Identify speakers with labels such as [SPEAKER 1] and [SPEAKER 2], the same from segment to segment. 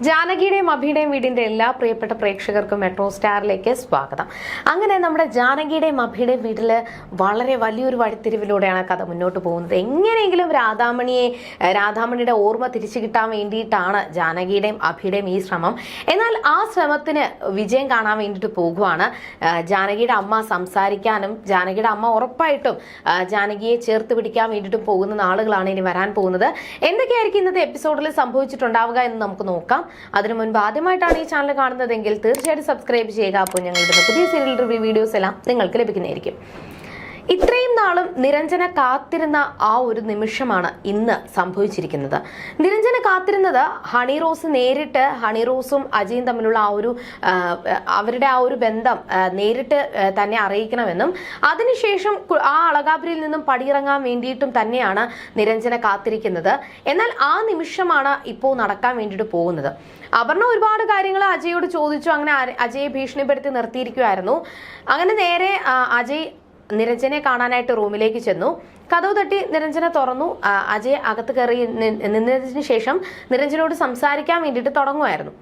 [SPEAKER 1] ജാനകിയുടെയും അഭിയുടെയും വീടിന്റെ എല്ലാ പ്രിയപ്പെട്ട പ്രേക്ഷകർക്കും മെട്രോ സ്റ്റാറിലേക്ക് സ്വാഗതം. അങ്ങനെ നമ്മുടെ ജാനകിയുടെയും അഭിയുടെയും വീട്ടിൽ വളരെ വലിയൊരു വഴിത്തിരിവിലൂടെയാണ് കഥ മുന്നോട്ട് പോകുന്നത്. എങ്ങനെയെങ്കിലും രാധാമണിയുടെ ഓർമ്മ തിരിച്ചു കിട്ടാൻ വേണ്ടിയിട്ടാണ് ജാനകിയുടെയും അഭിയുടെയും ഈ ശ്രമം. എന്നാൽ ആ ശ്രമത്തിന് വിജയം കാണാൻ വേണ്ടിയിട്ട് പോകുവാണ്. ജാനകിയുടെ അമ്മ സംസാരിക്കാനും ജാനകിയുടെ അമ്മ ഉറപ്പായിട്ടും ജാനകിയെ ചേർത്ത് പിടിക്കാൻ വേണ്ടിയിട്ടും പോകുന്ന നാളുകളാണ് ഇനി വരാൻ പോകുന്നത്. എന്തൊക്കെയായിരിക്കും ഇന്നത്തെ എപ്പിസോഡിൽ സംഭവിച്ചിട്ടുണ്ടാവുക എന്ന് നമുക്ക് നോക്കാം. അതിനു മുൻപ് ആദ്യമായിട്ടാണ് ഈ ചാനൽ കാണുന്നതെങ്കിൽ തീർച്ചയായിട്ടും സബ്സ്ക്രൈബ് ചെയ്യുക. അപ്പോൾ ഞങ്ങളുടെ പുതിയ സീരിയൽ റിവ്യൂ വീഡിയോസ് എല്ലാം നിങ്ങൾക്ക് ലഭിക്കുന്നതായിരിക്കും. ഇത്രയും നാളും നിരഞ്ജന കാത്തിരുന്ന ആ ഒരു നിമിഷമാണ് ഇന്ന് സംഭവിച്ചിരിക്കുന്നത്. നിരഞ്ജന കാത്തിരുന്നത് ഹണി റോസും അജയും തമ്മിലുള്ള അവരുടെ ആ ഒരു ബന്ധം നേരിട്ട് തന്നെ അറിയിക്കണമെന്നും അതിനുശേഷം ആ അളകാപുരിയിൽ നിന്നും പടിയിറങ്ങാൻ വേണ്ടിയിട്ടും തന്നെയാണ് നിരഞ്ജന കാത്തിരിക്കുന്നത്. എന്നാൽ ആ നിമിഷമാണ് ഇപ്പോൾ നടക്കാൻ വേണ്ടിയിട്ട് പോകുന്നത്. അപർണ ഒരുപാട് കാര്യങ്ങൾ അജയോട് ചോദിച്ചു. അങ്ങനെ അജയെ ഭീഷണിപ്പെടുത്തി നിർത്തിയിരിക്കുമായിരുന്നു. അങ്ങനെ നേരെ അജയ് നിരഞ്ജനെ കാണാനായിട്ട് റൂമിലേക്ക് ചെന്നു. കതവ് തട്ടി നിരഞ്ജന തുറന്നു. അജയ് അകത്ത് കയറി നിന്നതിന് ശേഷം നിരഞ്ജനോട് സംസാരിക്കാൻ വേണ്ടിയിട്ട് തുടങ്ങുമായിരുന്നു.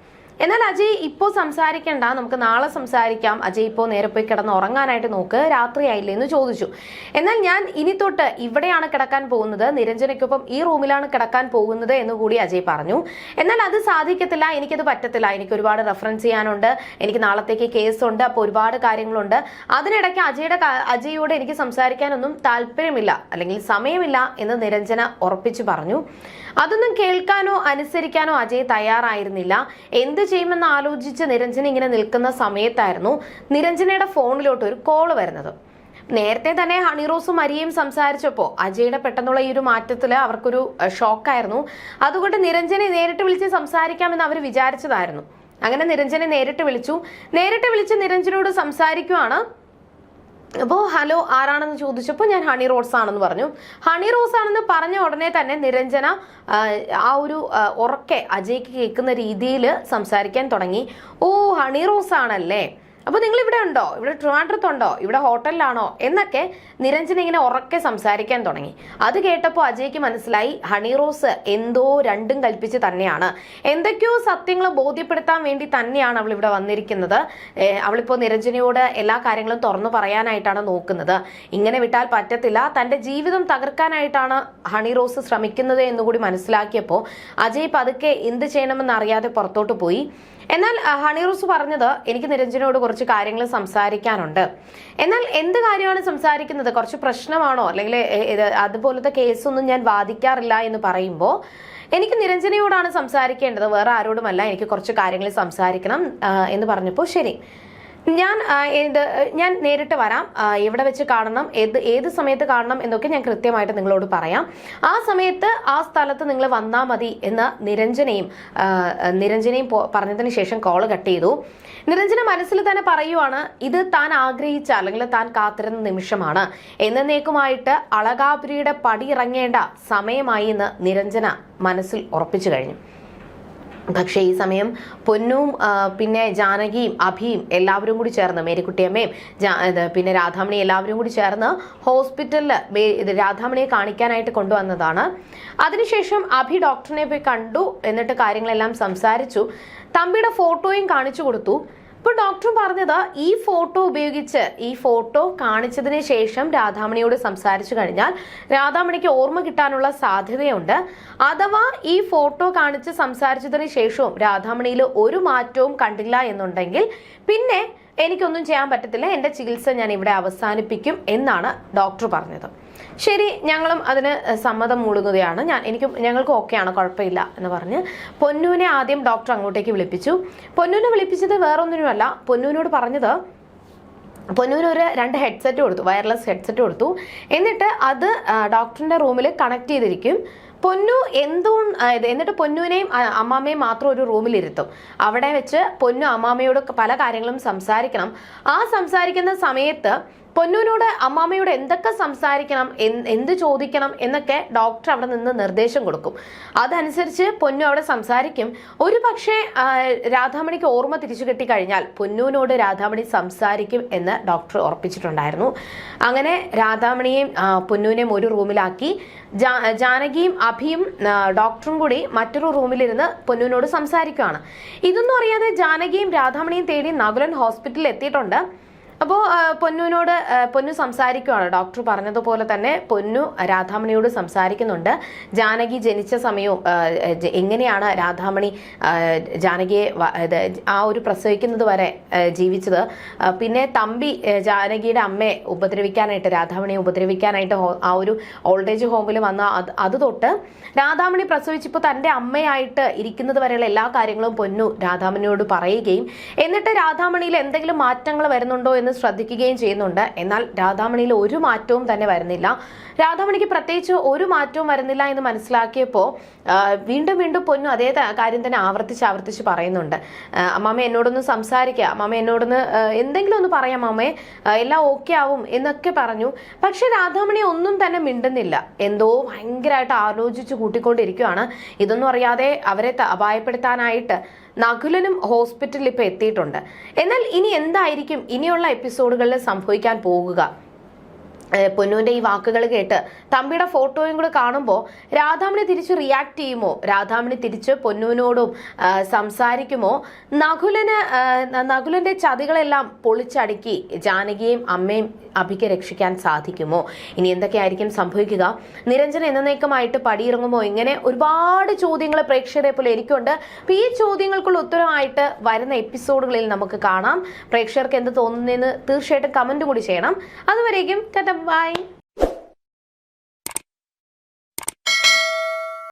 [SPEAKER 1] എന്നാൽ അജയ് ഇപ്പോൾ സംസാരിക്കണ്ട, നമുക്ക് നാളെ സംസാരിക്കാം, അജയ് ഇപ്പോൾ നേരെ പോയി കിടന്ന് ഉറങ്ങാനായിട്ട് നോക്ക്, രാത്രിയായില്ലേ എന്ന് ചോദിച്ചു. എന്നാൽ ഞാൻ ഇനി തൊട്ട് ഇവിടെയാണ് കിടക്കാൻ പോകുന്നത്, നിരഞ്ജനയ്ക്കൊപ്പം ഈ റൂമിലാണ് കിടക്കാൻ പോകുന്നത് എന്ന് കൂടി അജയ് പറഞ്ഞു. എന്നാൽ അത് സാധിക്കത്തില്ല, എനിക്കത് പറ്റത്തില്ല, എനിക്ക് ഒരുപാട് റെഫറൻസ് ചെയ്യാനുണ്ട്, എനിക്ക് നാളത്തേക്ക് കേസുണ്ട്, അപ്പോൾ ഒരുപാട് കാര്യങ്ങളുണ്ട്. അതിനിടയ്ക്ക് അജയോട് എനിക്ക് സംസാരിക്കാനൊന്നും താല്പര്യമില്ല, അല്ലെങ്കിൽ സമയമില്ല എന്ന് നിരഞ്ജന ഉറപ്പിച്ചു പറഞ്ഞു. അതൊന്നും കേൾക്കാനോ അനുസരിക്കാനോ അജയ് തയ്യാറായിരുന്നില്ല. എന്ത് ചെയ്യുമെന്ന് ആലോചിച്ച് നിരഞ്ജന ഇങ്ങനെ നിൽക്കുന്ന സമയത്തായിരുന്നു നിരഞ്ജനയുടെ ഫോണിലോട്ട് ഒരു കോള് വരുന്നത്. നേരത്തെ തന്നെ ഹണി റോസും മരിയയും സംസാരിച്ചപ്പോൾ അജയുടെ പെട്ടെന്നുള്ള ഈ ഒരു മാറ്റത്തിൽ അവർക്കൊരു ഷോക്കായിരുന്നു. അതുകൊണ്ട് നിരഞ്ജനെ നേരിട്ട് വിളിച്ച് സംസാരിക്കാമെന്ന് അവർ വിചാരിച്ചതായിരുന്നു. അങ്ങനെ നിരഞ്ജനെ നേരിട്ട് വിളിച്ച് നിരഞ്ജനോട് സംസാരിക്കുവാണ്. അപ്പോൾ ഹലോ ആരാണെന്ന് ചോദിച്ചപ്പോൾ ഞാൻ ഹണി റോസ് ആണെന്ന് പറഞ്ഞു. ഹണി റോസ് ആണെന്ന് പറഞ്ഞ ഉടനെ തന്നെ നിരഞ്ജന ആ ഒരു ഉറക്കെ അജയ്ക്ക് കേൾക്കുന്ന രീതിയിൽ സംസാരിക്കാൻ തുടങ്ങി. ഓ, ഹണി റോസ് ആണല്ലേ, അപ്പോൾ നിങ്ങൾ ഇവിടെ ഉണ്ടോ, ഇവിടെ ട്രിവാൻഡ്രത്തുണ്ടോ, ഇവിടെ ഹോട്ടലിലാണോ എന്നൊക്കെ നിരഞ്ജന ഇങ്ങനെ ഉറക്കെ സംസാരിക്കാൻ തുടങ്ങി. അത് കേട്ടപ്പോൾ അജയ്ക്ക് മനസ്സിലായി ഹണി റോസ് എന്തോ രണ്ടും കൽപ്പിച്ച് തന്നെയാണ്, എന്തൊക്കെയോ സത്യങ്ങൾ ബോധ്യപ്പെടുത്താൻ വേണ്ടി തന്നെയാണ് അവൾ ഇവിടെ വന്നിരിക്കുന്നത്. അവളിപ്പോൾ നിരഞ്ജനയോട് എല്ലാ കാര്യങ്ങളും തുറന്നു പറയാനായിട്ടാണ് നോക്കുന്നത്. ഇങ്ങനെ വിട്ടാൽ പറ്റത്തില്ല, തൻ്റെ ജീവിതം തകർക്കാനായിട്ടാണ് ഹണി റോസ് ശ്രമിക്കുന്നത് എന്നുകൂടി മനസ്സിലാക്കിയപ്പോൾ അജയ് പതുക്കെ എന്ത് ചെയ്യണമെന്ന് അറിയാതെ പുറത്തോട്ട് പോയി. എന്നാൽ ഹണി റോസ് പറഞ്ഞത് എനിക്ക് നിരഞ്ജനയോട് കുറച്ച് കാര്യങ്ങൾ സംസാരിക്കാനുണ്ട്. എന്നാൽ എന്ത് കാര്യമാണ് സംസാരിക്കുന്നത്, കുറച്ച് പ്രശ്നമാണോ, അല്ലെങ്കിൽ അതുപോലത്തെ കേസൊന്നും ഞാൻ വാദിക്കാറില്ല എന്ന് പറയുമ്പോൾ എനിക്ക് നിരഞ്ജനയോടാണ് സംസാരിക്കേണ്ടത്, വേറെ ആരോടുമല്ല, എനിക്ക് കുറച്ച് കാര്യങ്ങൾ സംസാരിക്കണം എന്ന് പറഞ്ഞപ്പോൾ ശരി, ഞാൻ നേരിട്ട് വരാം, എവിടെ വെച്ച് കാണണം, ഏത് സമയത്ത് കാണണം എന്നൊക്കെ ഞാൻ കൃത്യമായിട്ട് നിങ്ങളോട് പറയാം, ആ സമയത്ത് ആ സ്ഥലത്ത് നിങ്ങൾ വന്നാൽ മതി എന്ന് നിരഞ്ജനയും പറഞ്ഞതിന് ശേഷം കോള് കട്ട് ചെയ്തു. നിരഞ്ജന മനസ്സിൽ തന്നെ പറയുവാണ്, ഇത് താൻ ആഗ്രഹിച്ച അല്ലെങ്കിൽ താൻ കാത്തിരുന്ന നിമിഷമാണ്, എന്നേക്കുമായിട്ട് അളകാപുരിയുടെ പടിയിറങ്ങേണ്ട സമയമായി എന്ന് നിരഞ്ജന മനസ്സിൽ ഉറപ്പിച്ചു കഴിഞ്ഞു. പക്ഷേ ഈ സമയം പൊന്നും പിന്നെ ജാനകിയും അഭിയും എല്ലാവരും കൂടി ചേർന്ന്, മേരിക്കുട്ടിയമ്മയും പിന്നെ രാധാമണി എല്ലാവരും കൂടി ചേർന്ന് ഹോസ്പിറ്റലിൽ രാധാമണിയെ കാണിക്കാനായിട്ട് കൊണ്ടുവന്നതാണ്. അതിനുശേഷം അഭി ഡോക്ടറിനെ പോയി കണ്ടു. എന്നിട്ട് കാര്യങ്ങളെല്ലാം സംസാരിച്ചു. തമ്പിയുടെ ഫോട്ടോയും കാണിച്ചു കൊടുത്തു. ഇപ്പോൾ ഡോക്ടർ പറഞ്ഞത് ഈ ഫോട്ടോ കാണിച്ചതിന് ശേഷം രാധാമണിയോട് സംസാരിച്ചു കഴിഞ്ഞാൽ രാധാമണിക്ക് ഓർമ്മ കിട്ടാനുള്ള സാധ്യതയുണ്ട്. അഥവാ ഈ ഫോട്ടോ കാണിച്ച് സംസാരിച്ചതിന് ശേഷവും രാധാമണിയിൽ ഒരു മാറ്റവും കണ്ടില്ല എന്നുണ്ടെങ്കിൽ പിന്നെ എനിക്കൊന്നും ചെയ്യാൻ പറ്റത്തില്ല, എൻ്റെ ചികിത്സ ഞാൻ ഇവിടെ അവസാനിപ്പിക്കും എന്നാണ് ഡോക്ടർ പറഞ്ഞത്. ശരി, ഞങ്ങളും അതിന് സമ്മതം മൂളുകയാണ്, ഞങ്ങൾക്ക് ഓക്കെയാണ്, കുഴപ്പമില്ല എന്ന് പറഞ്ഞ് പൊന്നൂനെ ആദ്യം ഡോക്ടർ അങ്ങോട്ടേക്ക് വിളിപ്പിച്ചു. പൊന്നൂനെ വിളിപ്പിച്ചത് വേറൊന്നിനുമല്ല, പൊന്നൂനോട് പറഞ്ഞത്, പൊന്നൂന് ഒരു 2 ഹെഡ്സെറ്റ് കൊടുത്തു, വയർലെസ് ഹെഡ്സെറ്റ് കൊടുത്തു. എന്നിട്ട് അത് ഡോക്ടറിന്റെ റൂമിൽ കണക്ട് ചെയ്തിരിക്കും. എന്നിട്ട് പൊന്നൂനെയും അമ്മാമ്മയും മാത്രം ഒരു റൂമിലിരുത്തും. അവിടെ വെച്ച് പൊന്നു അമ്മാമ്മയോട് പല കാര്യങ്ങളും സംസാരിക്കണം. ആ സംസാരിക്കുന്ന സമയത്ത് പൊന്നുവിനോട് അമ്മാമ്മയോട് എന്തൊക്കെ സംസാരിക്കണം, എന്ത് ചോദിക്കണം എന്നൊക്കെ ഡോക്ടർ അവിടെ നിന്ന് നിർദ്ദേശം കൊടുക്കും. അതനുസരിച്ച് പൊന്നു അവിടെ സംസാരിക്കും. ഒരു പക്ഷേ രാധാമണിക്ക് ഓർമ്മ തിരിച്ചു കിട്ടിക്കഴിഞ്ഞാൽ പൊന്നുവിനോട് രാധാമണി സംസാരിക്കും എന്ന് ഡോക്ടർ ഉറപ്പിച്ചിട്ടുണ്ടായിരുന്നു. അങ്ങനെ രാധാമണിയെയും പൊന്നുവിനെയും ഒരു റൂമിലാക്കി ജാനകിയും അഭിയും ഡോക്ടറും കൂടി മറ്റൊരു റൂമിലിരുന്ന് പൊന്നുവിനോട് സംസാരിക്കുകയാണ്. ഇതൊന്നും അറിയാതെ ജാനകിയും രാധാമണിയും തേടി നകുലൻ ഹോസ്പിറ്റലിൽ എത്തിയിട്ടുണ്ട്. അപ്പോൾ പൊന്നു സംസാരിക്കുകയാണ്. ഡോക്ടർ പറഞ്ഞതുപോലെ തന്നെ പൊന്നു രാധാമണിയോട് സംസാരിക്കുന്നുണ്ട്. ജാനകി ജനിച്ച സമയവും എങ്ങനെയാണ് രാധാമണി ജാനകിയെ ആ ഒരു പ്രസവിക്കുന്നത് വരെ ജീവിച്ചത്, പിന്നെ തമ്പി ജാനകിയുടെ അമ്മയെ ഉപദ്രവിക്കാനായിട്ട്, രാധാമണിയെ ഉപദ്രവിക്കാനായിട്ട് ആ ഒരു ഓൾഡ് ഏജ് ഹോമിൽ വന്ന അത് തൊട്ട് രാധാമണി പ്രസവിച്ചപ്പോൾ തൻ്റെ അമ്മയായിട്ട് ഇരിക്കുന്നത് വരെയുള്ള എല്ലാ കാര്യങ്ങളും പൊന്നു രാധാമണിയോട് പറയുകയും എന്നിട്ട് രാധാമണിയിൽ എന്തെങ്കിലും മാറ്റങ്ങൾ വരുന്നുണ്ടോ എന്ന് ശ്രദ്ധിക്കുകയും ചെയ്യുന്നുണ്ട്. എന്നാൽ രാധാമണിയിൽ ഒരു മാറ്റവും തന്നെ വരുന്നില്ല. രാധാമണിക്ക് പ്രത്യേകിച്ച് ഒരു മാറ്റവും വരുന്നില്ല എന്ന് മനസ്സിലാക്കിയപ്പോൾ വീണ്ടും വീണ്ടും പൊന്നു അതേ കാര്യം തന്നെ ആവർത്തിച്ച് പറയുന്നുണ്ട്. അമ്മാമ്മ എന്നോടൊന്ന് സംസാരിക്കുക, അമ്മാമ്മ എന്നോടൊന്ന് എന്തെങ്കിലും ഒന്ന് പറയാം അമ്മാമ്മേ, എല്ലാം ഓക്കെ ആവും എന്നൊക്കെ പറഞ്ഞു. പക്ഷെ രാധാമണി ഒന്നും തന്നെ മിണ്ടുന്നില്ല. എന്തോ ഭയങ്കരമായിട്ട് ആലോചിച്ച് കൂട്ടിക്കൊണ്ടിരിക്കുകയാണ്. ഇതൊന്നും അറിയാതെ അവരെ അപായപ്പെടുത്താനായിട്ട് നകുലനും ഹോസ്പിറ്റലിൽ ഇപ്പൊ എത്തിയിട്ടുണ്ട്. എന്നാൽ ഇനി എന്തായിരിക്കും ഇനിയുള്ള എപ്പിസോഡുകളിൽ സംഭവിക്കാൻ പോകുക? പൊന്നുവിന്റെ ഈ വാക്കുകൾ കേട്ട് തമ്പിയുടെ ഫോട്ടോയും കൂടെ കാണുമ്പോൾ രാധാമണി തിരിച്ച് റിയാക്ട് ചെയ്യുമോ? രാധാമണി തിരിച്ച് പൊന്നുവിനോടും സംസാരിക്കുമോ? നകുലന്റെ ചതികളെല്ലാം പൊളിച്ചടുക്കി ജാനകിയെയും അമ്മയും അഭിക്ക് രക്ഷിക്കാൻ സാധിക്കുമോ? ഇനി എന്തൊക്കെയായിരിക്കും സംഭവിക്കുക? നിരഞ്ജന എന്നേക്കുമായിട്ട് പടിയിറങ്ങുമോ? ഇങ്ങനെ ഒരുപാട് ചോദ്യങ്ങൾ പ്രേക്ഷകരെ പോലെ എനിക്കുണ്ട്. അപ്പൊ ഈ ചോദ്യങ്ങൾക്കുള്ള ഉത്തരമായിട്ട് വരുന്ന എപ്പിസോഡുകളിൽ നമുക്ക് കാണാം. പ്രേക്ഷകർക്ക് എന്ത് തോന്നുന്നതെന്ന് തീർച്ചയായിട്ടും കമന്റ് കൂടി ചെയ്യണം. അതുവരേക്കും ബൈ.